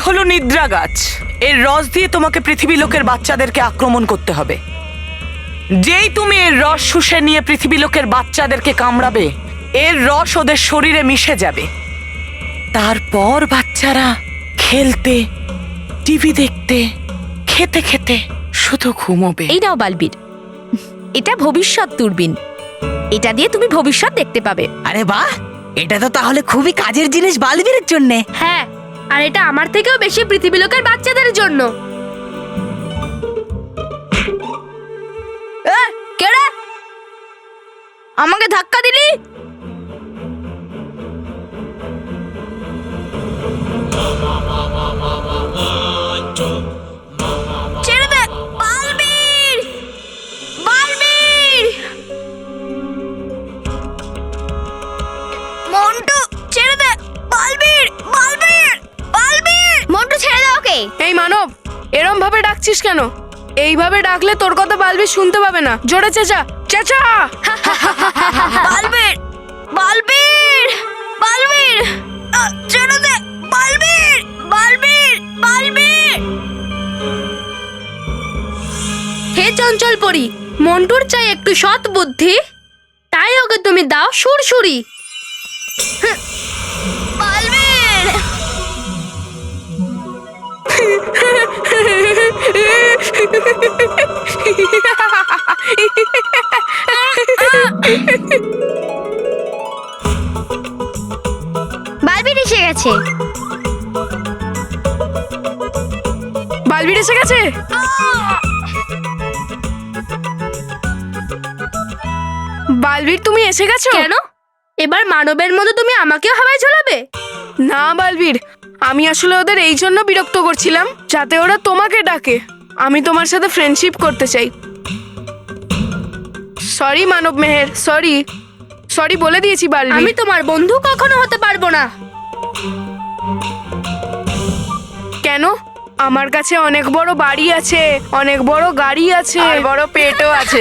হলো নিদ্রা গাছ। এর রস দিয়ে তোমাকে পৃথিবী লোকের বাচ্চাদেরকে আক্রমণ করতে হবে। যেই তুমি এর রস শুষে নিয়ে পৃথিবী লোকের বাচ্চাদেরকে কামড়াবে, এর রস ওদের শরীরে মিশে যাবে। তারপর বাচ্চারা খেলতে, টিভি দেখতে, খেতে খেতে শুধু ঘুমোবে। এই নাও বালবীর, এটা ভবিষ্যৎ দূরবীন। এটা দিয়ে তুমি ভবিষ্যৎ দেখতে পাবে। আরে বাহ, এটা তো তাহলে খুবই কাজের জিনিস বালবীরের জন্য। হ্যাঁ, আর এটা আমার থেকেও বেশি পৃথিবী লোকের বাচ্চাদের জন্য। কে রে? আমাকে ধাক্কা দিলি? ছেড়ে দে বালবীর! বালবীর! মন্টু ছেড়ে দে! বালবীর! বালবীর! বালবীর! মন্টু ছেড়ে দে ওকে! এই মানব, এরম ভাবে ডাকছিস কেন? এইভাবে ডাকলে তোর কথা বালবীর শুনতে পাবে না। জোরে চেঁচা, চেঁচা! বালবীর! বালবীর! বালবীর! ছেড়ে দে! বালবীর! বালবীর! বালবীর! হে চঞ্চল পরি, মন্টুর চাই একটু সৎ বুদ্ধি, তাই ওকে তুমি দাও সুরসুরি। বালবীর! বালবীর এসে গেছে। বালবীর এসে গেছে? বালবীর, তুমি এসে গেছো? কেন? এবার মানবের মতো তুমি আমাকেও হাওয়ায় ঝোলাবে? না বালবীর, আমি আসলে ওদের এই জন্য বিরক্ত করছিলাম যাতে ওরা তোমাকে ডাকে। আমি তোমার সাথে ফ্রেন্ডশিপ করতে চাই। সরি মানব মেহের, সরি সরি বলে দিয়েছি বালবীর। আমি তোমার বন্ধু কখনো হতে পারবো না। কেন? আমার কাছে অনেক বড় বাড়ি আছে, অনেক বড় গাড়ি আছে, আর বড় পেটও আছে।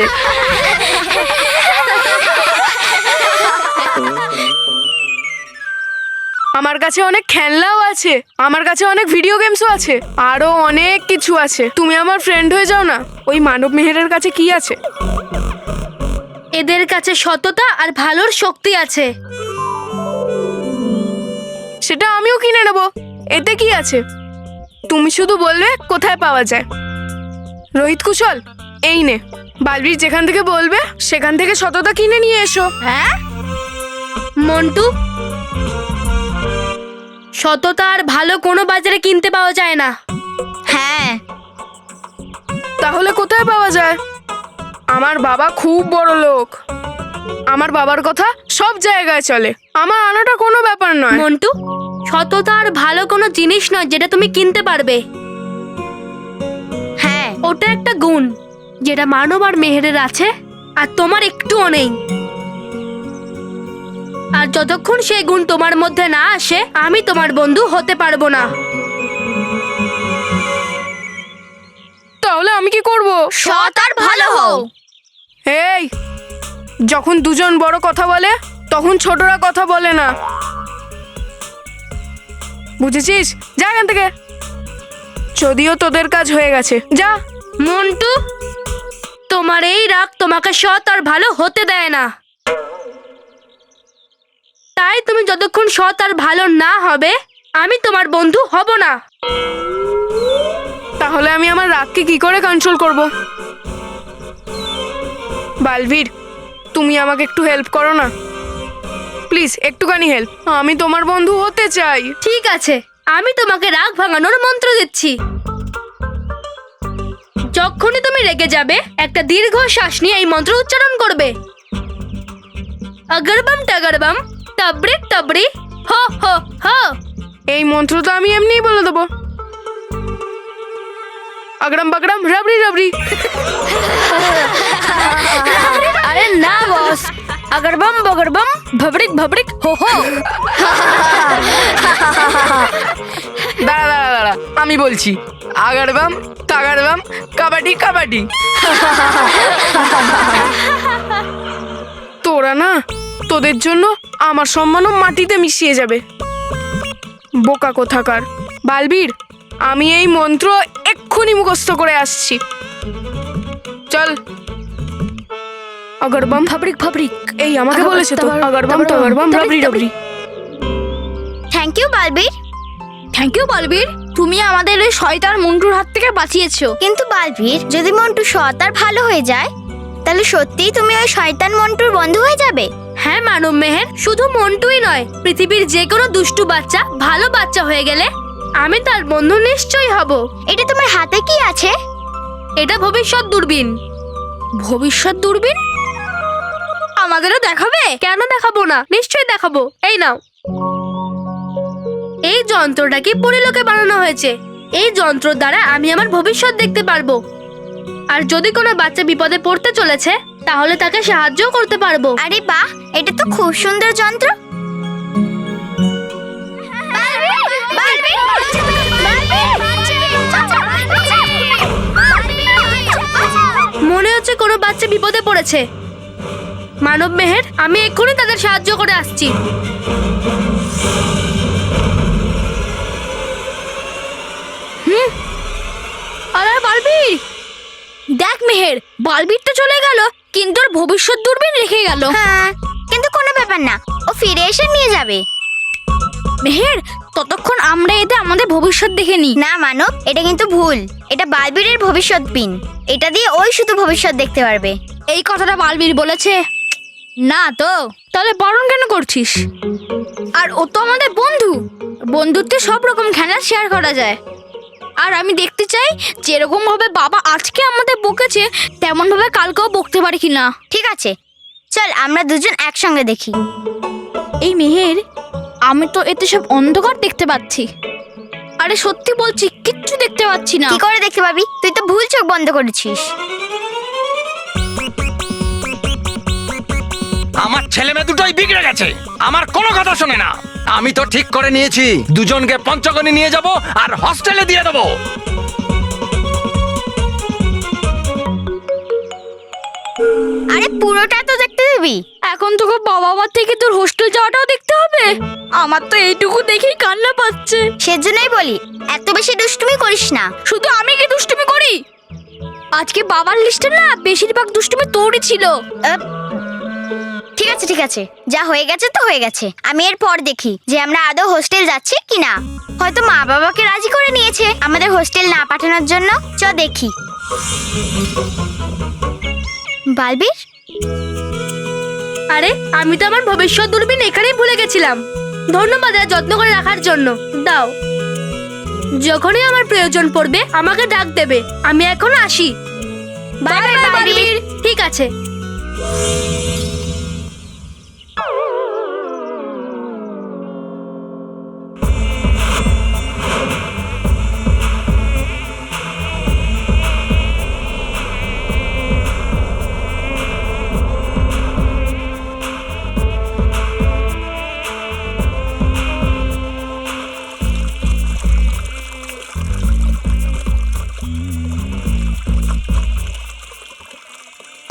আমার কাছে অনেক খেলনাও আছে, আমার কাছে অনেক ভিডিও গেমসও আছে, আরো অনেক কিছু আছে। তুমি আমার ফ্রেন্ড হয়ে যাও না। ওই মানব মেহেরের কাছে কি আছে? এদের কাছে সততা আর ভালোর শক্তি আছে। সেটা আমিও কিনে নেব। এতে কি আছে? তুমি শুধু বলবে কোথায় পাওয়া যায়। রোহিত কুশল, এই নে, বালবীর যেখান থেকে বলবে সেখান থেকে সততা কিনে নিয়ে এসো। হ্যাঁ মন্টু, সততা আর ভালো কোনো বাজারে কিনতে পাওয়া যায় না। হ্যাঁ, তাহলে কোথায় পাওয়া যায়? আমার বাবা খুব বড় লোক, আমার বাবার কথা সব জায়গায় চলে, আমার আনাটা কোনো ব্যাপার নয়। মন্টু, সততা আর ভালো কোনো জিনিস নয় যেটা তুমি কিনতে পারবে। হ্যাঁ, ওটা একটা গুণ যেটা মানব আর মেহেরের আছে আর তোমার একটুও নেই। আর যতক্ষণ সেই গুণ তোমার মধ্যে না আসে, আমি তোমার বন্ধু হতে পারবো না। তাহলে আমি কি করব? সৎ আর ভালো হও। এই, যখন দুজন বড় কথা বলে তখন ছোটরা কথা বলে না, বুঝেছিস? যা এখান থেকে। যদিও তোদের কাজ হয়ে গেছে, যা। মন্টু, তোমার এই রাগ তোমাকে সৎ আর ভালো হতে দেয় না। তাই তুমি যতক্ষণ সৎ আর ভালো না হবে, আমি তোমার বন্ধু হব না। তাহলে আমি আমার রাগকে কি করে কন্ট্রোল করব? বালবীর, তুমি আমাকে একটু হেল্প করো না প্লিজ, একটুখানি হেল্প। আমি তোমার বন্ধু হতে চাই। ঠিক আছে, আমি তোমাকে রাগ ভাঙানোর মন্ত্র দিচ্ছি। যখনই তুমি রেগে যাবে, একটা দীর্ঘ শ্বাস নিয়ে এই মন্ত্র উচ্চারণ করবে। আগরবাম টাগরবাম টাবড়ি টাবড়ি হো হো হো। এই মন্ত্র তো আমি এমনিই বলে দেবো। আগরাম বাগরাম রাবড়ি রাবড়ি। আরে না বস, আগরবাম বগরবাম ভবড়িক ভবড়িক হো হো। দাঁড়া দাঁড়া দাঁড়া, আমি বলছি। আগারবাম তাগারবাম কাবাডি কাবাডি। তোরা না, তোদের জন্য আমার সম্মানও মাটিতে মিশিয়ে যাবে। বোকা কোথাকার। বালবীর, আমি এই মন্ত্র এক্ষুনি মুখস্থ করে আসছি। চল। অগরবম ফাবরিক ফাবরিক। এই আমাকে বলেছে তো, অগরবম টগরবম রবরি রবরি। Thank you Balbir. Thank you Balbir, তুমি আমাদের ওই শয়তান মন্টুর হাত থেকে বাঁচিয়েছো। কিন্তু বালবীর, যদি মন্টু সৎ আর ভালো হয়ে যায় তাহলে সত্যিই তুমি ওই শয়তান মন্টুর বন্ধু হয়ে যাবে? হ্যাঁ মানব মেহের, শুধু মন্টুই নয়, পৃথিবীর যে কোনো দুষ্টু বাচ্চা ভালো বাচ্চা হয়ে গেলে আমি তার বন্ধু নিশ্চয়ই হব। এটা তোমার হাতে কি আছে? এটা ভবিষ্যৎ দূরবীন। ভবিষ্যৎ দূরবীন আমাদেরও দেখাবে? কেন দেখাবো না, নিশ্চয়ই দেখাবো। এই নাও। এই যন্ত্রটা কি পরিলোকে বানানো হয়েছে। এই যন্ত্র দ্বারা আমি আমার ভবিষ্যৎ দেখতে পারবো, আর যদি কোনো বাচ্চা বিপদে পড়তে চলেছে তাহলে তাকে সাহায্য করতে পারবো। আরে বাহ, এটা তো খুব সুন্দর যন্ত্র। মনে হচ্ছে কোনো বাচ্চা বিপদে পড়েছে। মানব মেহের, আমি এক্ষুনি তাদের সাহায্য করে আসছি। আরে বালবীর, দেখ মেহের, বালবীর তো চলে গেল কিন্তু ওর ভবিষ্যৎ দূরবীন রেখে গেল। হ্যাঁ, কিন্তু কোনো ব্যাপার না, ও ফিরে এসে নিয়ে যাবে। মেহের, ততক্ষণ আমরা এতে আমাদের ভবিষ্যৎ দেখে নিই। না মানব, এটা কিন্তু ভুল। এটা বালবীরের ভবিষ্যৎ পিন। এটা দিয়ে ওই শুধু ভবিষ্যৎ দেখতে পারবে। এই কথাটা বালবীর বলেছে? না তো, তাহলে বারণ কেন করছিস? আর ও তো আমাদের বন্ধু, বন্ধুত্বে সব রকম খেলা শেয়ার করা যায়। আর আমি দেখতে চাই যেরকম ভাবে বাবা আজকে আমাদের বকেছে তেমন ভাবে কালকেও বকতে পারে কিনা। ঠিক আছে, চল আমরা দুজন একসঙ্গে দেখি। এই মেহের, আমি তো এতে সব অন্ধকার দেখতে পাচ্ছি। আরে সত্যি বলছি, কিচ্ছু দেখতে পাচ্ছি না। কি করে দেখতে পাবি? তুই তো ভুল চোখ বন্ধ করেছিস। আমার ছেলে মেয়ে দুটোই বিগড়ে গেছে, আমার কোনো কথা শোনে না। আমি তো ঠিক করে নিয়েছি, দুজনকে পঞ্চগণে নিয়ে যাব আর হস্টেলে দিয়ে দেবো। আরে পুরোটা তো দেখতে দিবি। এখন তোকে বাবা মার থেকে তোর হোস্টেল যাওয়াটাও দেখতে হবে? আমার তো এইটুকু দেখেই কান্না পাচ্ছে। সেজন্যই বলি, এত বেশি দুষ্টুমি করিস না। শুধু আমি কি দুষ্টুমি করি? আজকে বাবার লিস্টে না বেশিরভাগ দুষ্টুমি তোরই ছিল। ঠিক আছে ঠিক আছে, যা হয়ে গেছে তো হয়ে গেছে। আমি এরপর দেখি যে আমরা আদৌ হোস্টেল যাচ্ছি কিনা। হয়তো মা বাবাকে রাজি করে নিয়েছে আমাদের হোস্টেল না পাঠানোর জন্য। চ দেখি। বালবীর, আরে আমি তো আমার ভবিষ্যৎ দূরবীন এখানেই ভুলে গেছিলাম। ধন্যবাদ যত্ন করে রাখার জন্য। দাও, যখনই আমার প্রয়োজন পড়বে আমাকে ডাক দেবে। আমি এখন আসি। Bye bye Balbir. ঠিক আছে।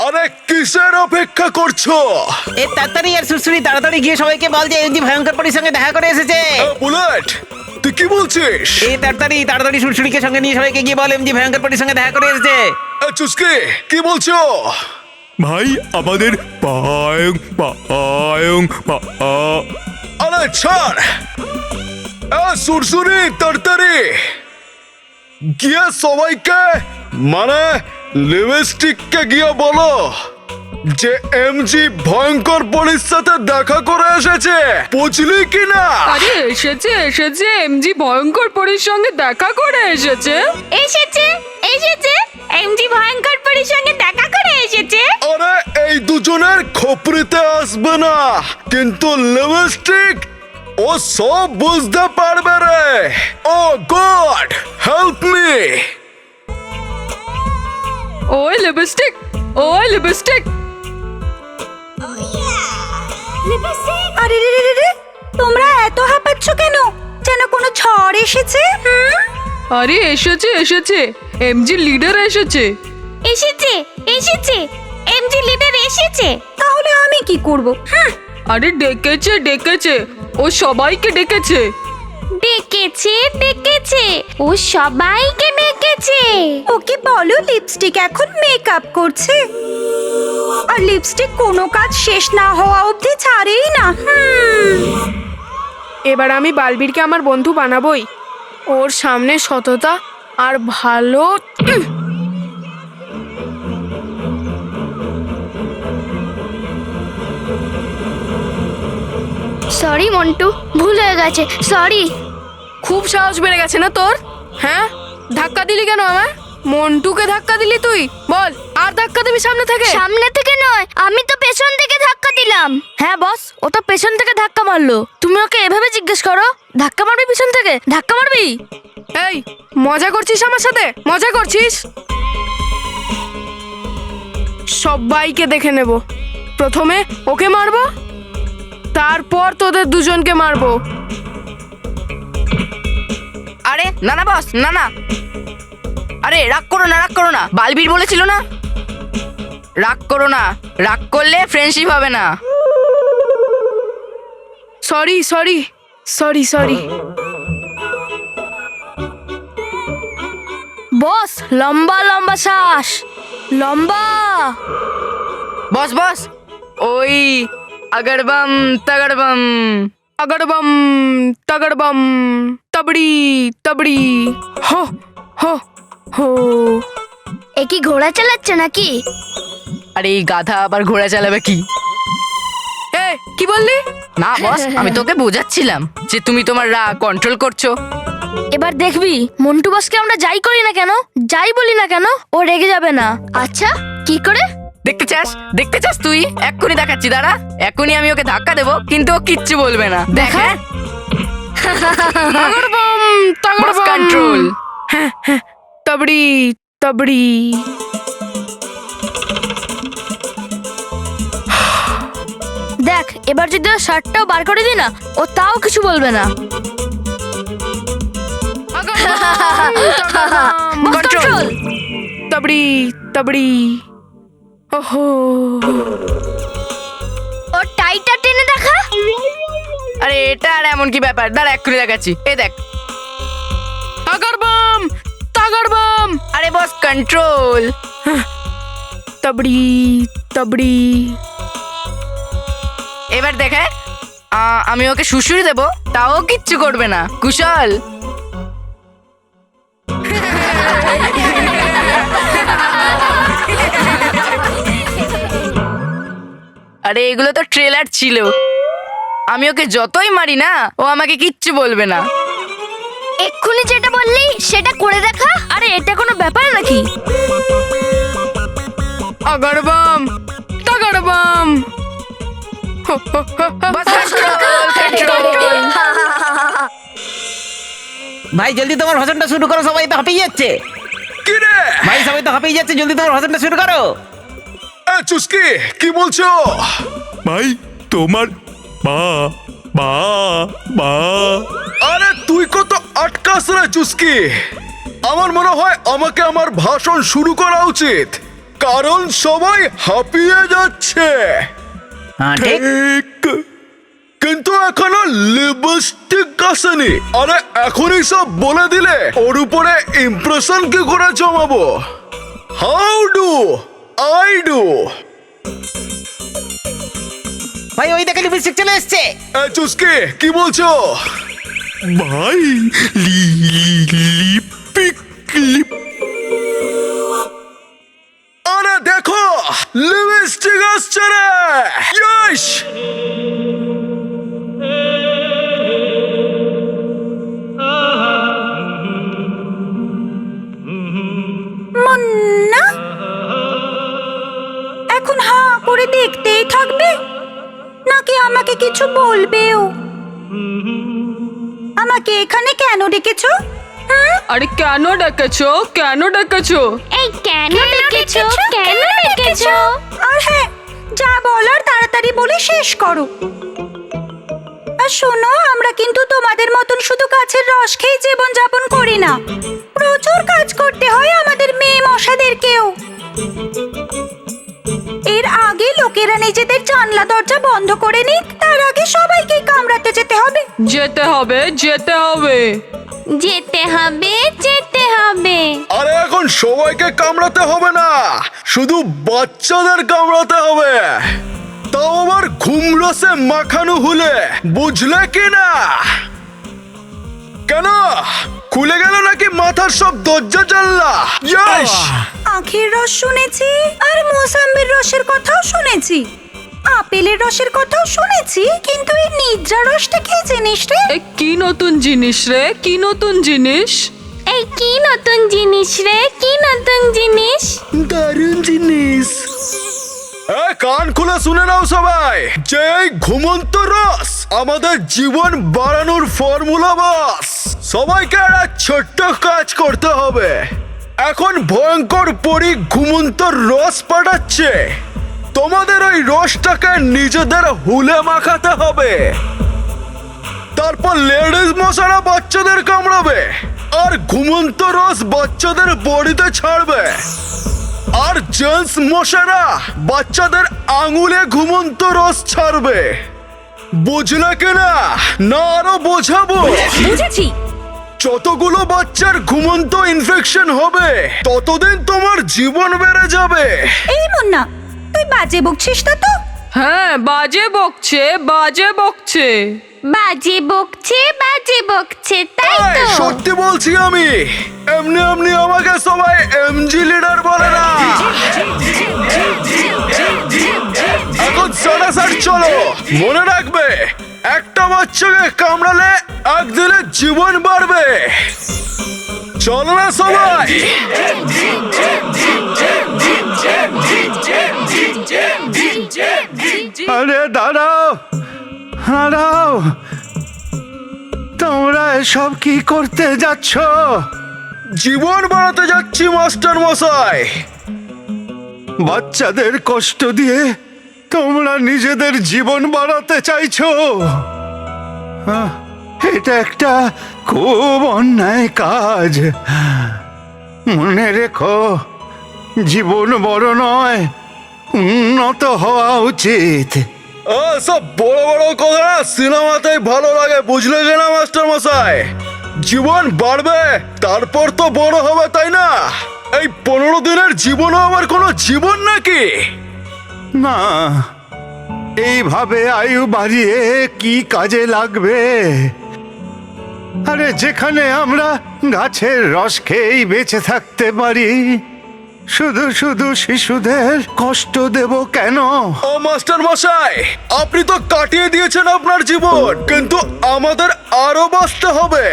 আরে কিসের অপেক্ষা করছো? এ তাড়াতাড়ি আর সুরসুরি তাড়াতাড়ি গিয়ে সবাইকে বল যে এমজি ভয়ঙ্কর পরির সঙ্গে দেখা করে এসেছে। বুলেট, তুই কি বলছিস? এ তাড়াতাড়ি সুরসুরিকে সঙ্গে নিয়ে সবাইকে গিয়ে বল এমজি ভয়ঙ্কর পরির সঙ্গে দেখা করে এসেছে। চুস্কি, কি বলছো? ভাই আমাদের আরে ছাড়। সুরসুরি, তাড়াতাড়ি গিয়ে সবাইকে, মানে লিপস্টিককে গিয়ে বলো যে এমজি ভয়ঙ্কর পরির সাথে দেখা করে এসেছে। বুঝলি কি না? আরে এসেছে এমজি ভয়ঙ্কর পরীর সঙ্গে দেখা করে এসেছে। এসেছে এমজি ভয়ঙ্কর পরীর সঙ্গে দেখা করে এসেছে। আরে এই দুজনের খোপড়িতে আসবে না, কিন্তু লিপস্টিক ও সব বুঝতে পারবে রে। ও গড, হেল্প মি। ওই লিপস্টিক, আরে রে রে রে, তোমরা এত হাঁপাচ্ছ কেন? যেন কোনো ঝড় এসেছে। আরে এসেছে এমজি লিডার এসেছে। এসেছে এমজি লিডার এসেছে। তাহলে আমি কি করব? আরে ডেকেছে ও সবাইকে ডেকেছে। ডেকেছে ডেকেছে, ও সবাইকে ডেকেছে। ওকে বলো লিপস্টিক এখন মেকআপ করছে, আর লিপস্টিক কোনো কাজ শেষ না হওয়া অবধি ছাড়েই না। এবার আমি বালবীরকে আমার বন্ধু বানাবোই। ওর সামনে সততা আর ভালো। সরি মন্টু, ভুল হয়ে গেছে, সরি। খুব সাহস বেড়ে গেছে না তোর? হ্যাঁ, ধাক্কা দিলি কেন আমার? মন্টুকে ধাক্কা দিলি তুই? বল, আর ধাক্কা দিবি সামনে থেকে? সামনে থেকে নয়, আমি তো পেছন থেকে ধাক্কা দিলাম। হ্যাঁ বস, ও তো পেছন থেকে ধাক্কা মারলো। তুমি ওকে এভাবে জিজ্ঞেস করো, ধাক্কা মারবি পিছন থেকে? ধাক্কা মারবি? এই, মজা করছিস আমার সাথে? মজা করছিস? সবাইকে দেখে নেব। প্রথমে ওকে মারবো, তারপর তোদের দুজনকে মারবো। আরে না না বস, না না, আরে রাগ করো না, রাগ করো না, বালবীর বলেছিল না রাগ করো না, রাগ করলে ফ্রেন্ডশিপ হবে না। Sorry sorry sorry sorry. Boss, লম্বা লম্বা শ্বাস, লম্বা। বস বস, ওই আগড়বম তগড়বম। আগড়বম তগড়বম, তবড়ি তবড়ি, হো হো হো। এ কি ঘোড়া চালাচ্ছে নাকি? আরে এই গাধা আবার ঘোড়া চালাবে কি? এ কি বললি? না বস, আমি তোকে বোঝাচ্ছিলাম যে তুমি তোমার রাগ কন্ট্রোল করছো। এবার দেখবি মন্টু বসকে আমরা যাই করি না কেন, যাই বলি না কেন, ও রেগে যাবে না। আচ্ছা, কি করে? দেখতে চাস? দেখতে চাস তুই? এক্ষুনি দেখাচ্ছি, দাঁড়া। এক্ষুনি আমি ওকে ধাক্কা দেবো, কিন্তু ও কিচ্ছু বলবে না। দেখা আগড়বম তগড়বম, কন্ট্রোল। তবড়ি তবড়ি। দেখ, এবার যদি ও শার্টটাও বার করে দিই না, ও তাও কিছু বলবে না। বস, কন্ট্রোল। তবড়ি তবড়ি, ওহো। ও টাইটা টেনে দেখা। আরে এটা আর এমন কি ব্যাপার? দাঁড়া, এক্ষুনি দেখাচ্ছি। এই দেখ। আগড়বম তগড়বম, আরে বস, কন্ট্রোল। তবড়ি তবড়ি। এবার দেখে, আমি ওকে সুশুরি দেবো, তাও কিচ্ছু করবে না। কুশল। আরে এগুলো তো ট্রেলার ছিল, আমি ওকে যতই মারি না, ও আমাকে কিচ্ছু বলবে না। এক্ষুনি যেটা বললি সেটা করে দেখা। আরে এটা কোনো ব্যাপার নাকি? আগড়বম তগড়বম, হো হো হো হো। বাস, control. ভাই জলদি তোমার ভাষণটা শুরু করো, সবাই তো হাঁপিয়ে যাচ্ছে। কি রে? ভাই সবাই তো হাঁপিয়ে যাচ্ছে, জলদি তোমার ভাষণটা শুরু করো। এ চুস্কি, কি বলছো? ভাই তোমার মা মা মা। আরে তুই কত আটকাস রে চুস্কি? আমার মনে হয় আমাকে আমার ভাষণ শুরু করা উচিত, কারণ সবাই হাঁপিয়ে যাচ্ছে। হ্যাঁ ঠিক। ঠিক, কিন্তু এখনো লিপস্টিক আসেনি। আরে এখনই সব বলে দিলে ওর উপরে ইমপ্রেশন কি করে জমাবো? How do I do? ভাই ওই দেখে লিপস্টিক চলে এসছে। এ চুস্কি, কি বলছো? ভাই লিপিক লিপ। আরে দেখো, লিপস্টিক আসছে রে। ইয়েস! মুন্না এখন হাঁ করে দেখতেই থাকবে, নাকি আমাকে কিছু বলবেও? আমাকে এখানে কেন ডেকেছো? আরে কেন ডেকেছো, কেন ডেকেছো? এই কেন ডেকেছো, কেন ডেকেছো? আর হ্যাঁ, যা বলার তাড়াতাড়ি বলে শেষ করো। আর শোনো, আমরা কিন্তু তোমাদের মতন শুধু গাছের রস খেয়ে জীবন যাপন করি না, প্রচুর কাজ করতে হয় আমাদের মেয়ে মশাদেরকেও। এর আগে লোকেরা নিজেদের জানলা দরজা বন্ধ করে নিক, তার আগে সবাইকে কামড়াতে যেতে হবে। যেতে হবে যেতে হবে। যেতে হবে যেতে হবে। আরে এখন সবাইকে কামড়াতে হবে না, শুধু বাচ্চাদের কামড়াতে হবে, তাও আবার ঘুমরসে মাখানো হলে, বুঝলে কি না? কেন খুলে গেল নাকি মাথার সব দরজা জানলা? ইয়েস! আখের রস শুনেছি আর মোসাম্বির রসের কথাও শুনেছি, আপেলের রসের কথাও শুনেছি, কিন্তু এই নিদ্রা রসটা কি জিনিস রে? এ কি নতুন জিনিস রে, কি নতুন জিনিস? এই কি নতুন জিনিস রে, কি নতুন জিনিস? দারুণ জিনিস। কান খুলে শুনে নাও সবাই, যে এই ঘুমন্ত রস আমাদের জীবন বাড়ানোর ফর্মুলা বস। সবাইকে একটা ছোট্ট কাজ করতে হবে। এখন ভয়ঙ্কর পরি ঘুমন্ত রস পাঠাচ্ছে, তোমাদের ওই রসটাকে নিজেদের হুলে মাখাতে হবে। তারপর লেডিস মশারা বাচ্চাদের কামড়াবে আর ঘুমন্ত রস বাচ্চাদের বডিতে ছাড়বে, আর জেন্টস মশারা বাচ্চাদের আঙুলে ঘুমন্ত রস ছাড়বে। বুঝলে কিনা? না আরো বোঝাবো? বুঝেছি। যতগুলো বাচ্চার ঘুমন্ত ইনফেকশন হবে ততদিন তোমার জীবন বেড়ে যাবে। এই মুন্না, তুই বাজে বকছিস না তো? হ্যাঁ, বাজে বকছে, বাজে বকছে। বাজে বকছে বাজে বকছে, তাই এই, তো? সত্যি বলছি আমি, এমনি এমনি আমাকে সবাই এমজি লিডার বলে না। এখন সারাসার চলো, মনে রাখবে একটা বাচ্চাকে কামড়ালে একদিনের জীবন বাড়বে। চলো না সবাই। আরে দাঁড়াও দাঁড়াও, তোমরা এসব কি করতে যাচ্ছ? জীবন বাড়াতে যাচ্ছি মাস্টার মশাই। বাচ্চাদের কষ্ট দিয়ে তোমরা নিজেদের জীবন বাড়াতে চাইছো? এটা একটা খুব অন্যায় কাজ। মনে রেখো, জীবন বড় নয়, উন্নত হওয়া উচিত। সব বড় বড় কথা সিনেমাতেই ভালো লাগে, বুঝলে কিনা মাস্টার মশাই? জীবন বাড়বে তারপর তো বড় হবে, তাই না? এই 15 দিনের জীবনও আবার কোনো জীবন নাকি? না, এইভাবে আয়ু বাড়িয়ে কি কাজে লাগবে? আরে যেখানে আমরা গাছের রস খেয়েই বেঁচে থাকতে পারি, শুধু শুধু শিশুদের কষ্ট দেব কেন? ও মাস্টার মশাই, আপনি তো কাটিয়ে দিয়েছেন আপনার জীবন, কিন্তু আমাদের আরো বাঁচতে হবে।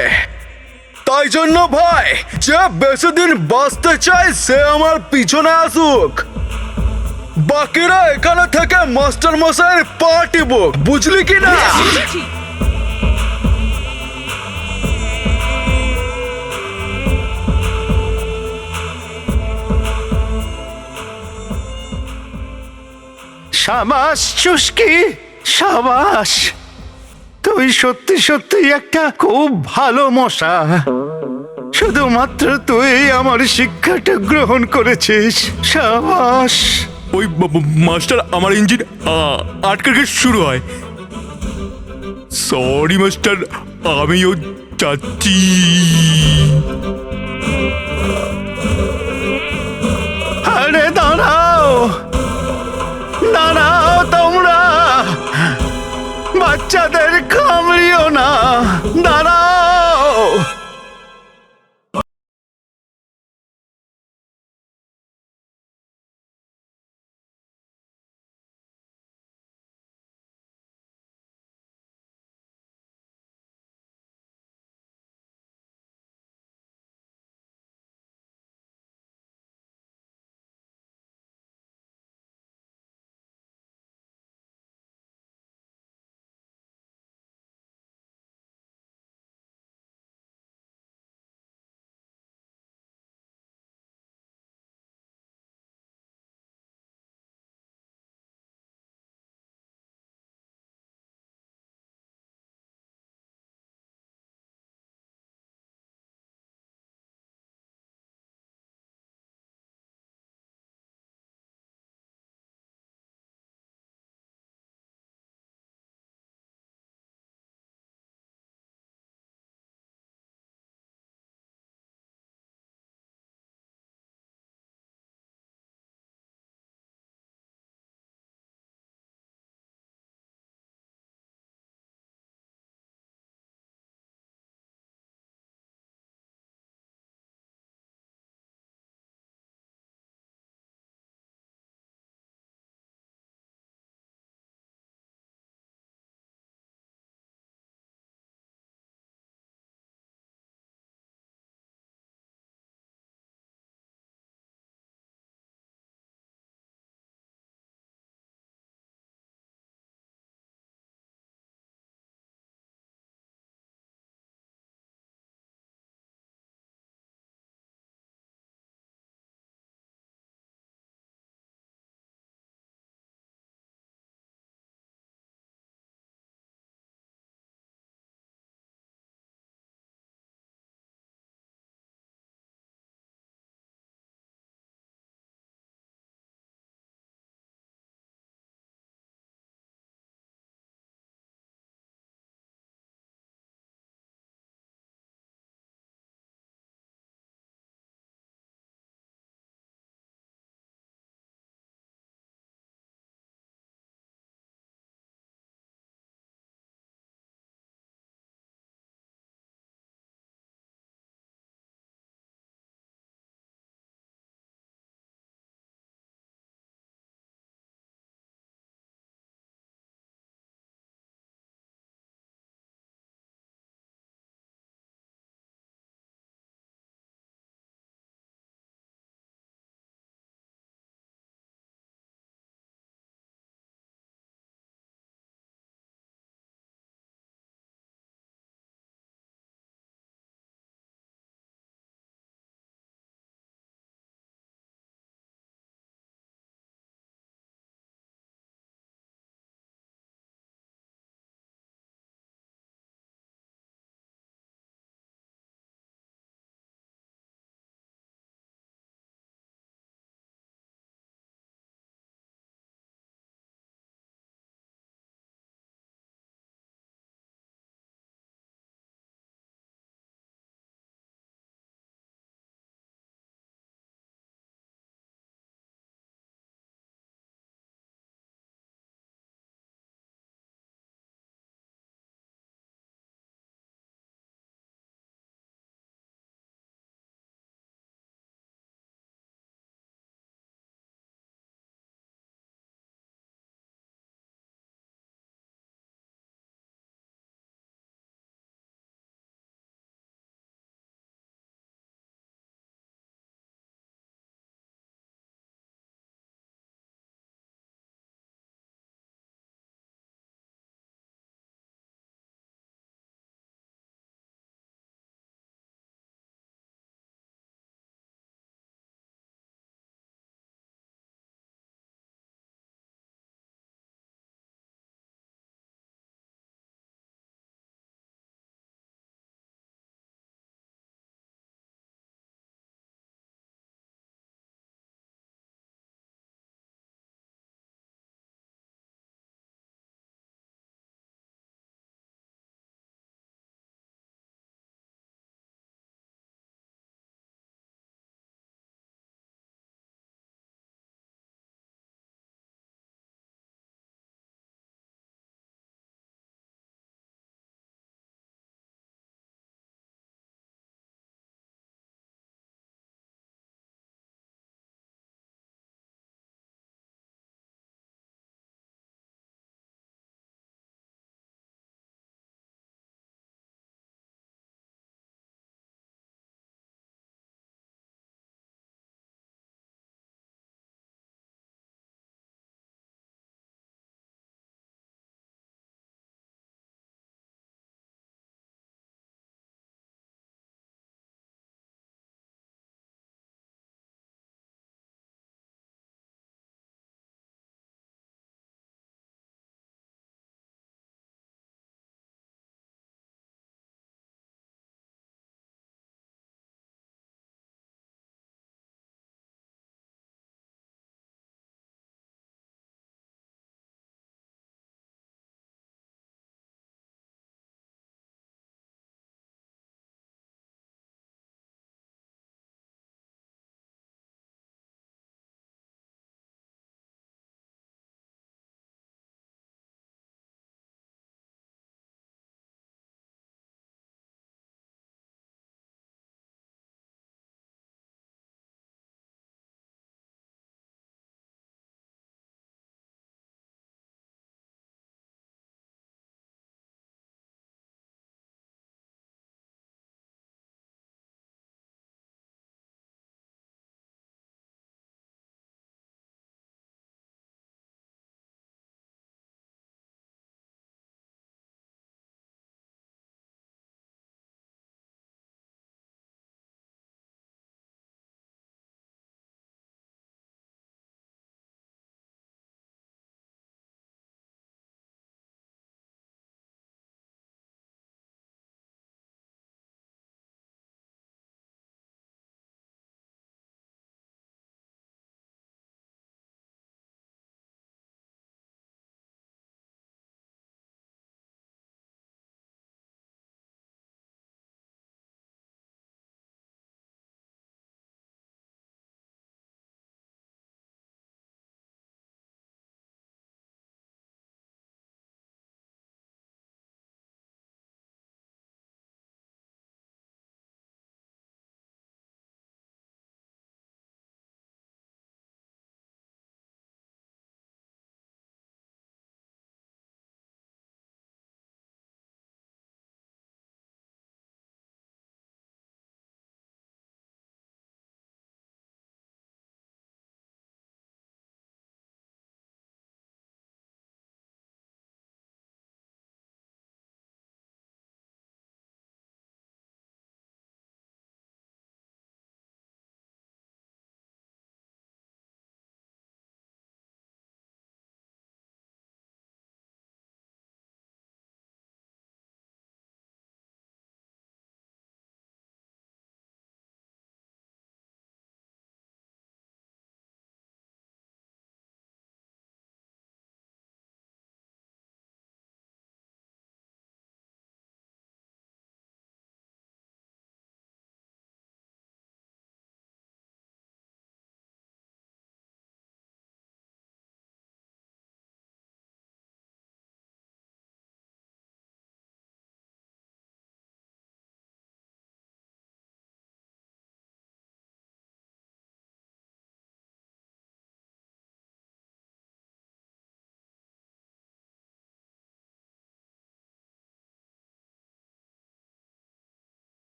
তাই জন্য ভাই, যে বেশি দিন বাঁচতে চায় সে আমার পিছনে আসুক, বাকিরা এখানে থেকে মাস্টার মশাইয়ের পা টিপুক, বুঝলি কি না? সাবাস চুস্কি, সাবাস। তুই সত্যি সত্যি একটা খুব ভালো মশা। শুধুমাত্র তুই আমার শিক্ষাটা গ্রহণ করেছিস, সাবাস। ওই মাস্টার, আমার ইঞ্জিন আটকে শুরু হয়। সরি মাস্টার, আমিও যাচ্ছি। আরে দাঁড়াও দাঁড়াও, তোমরা বাচ্চাদের কামড়িও না, দাঁড়াও।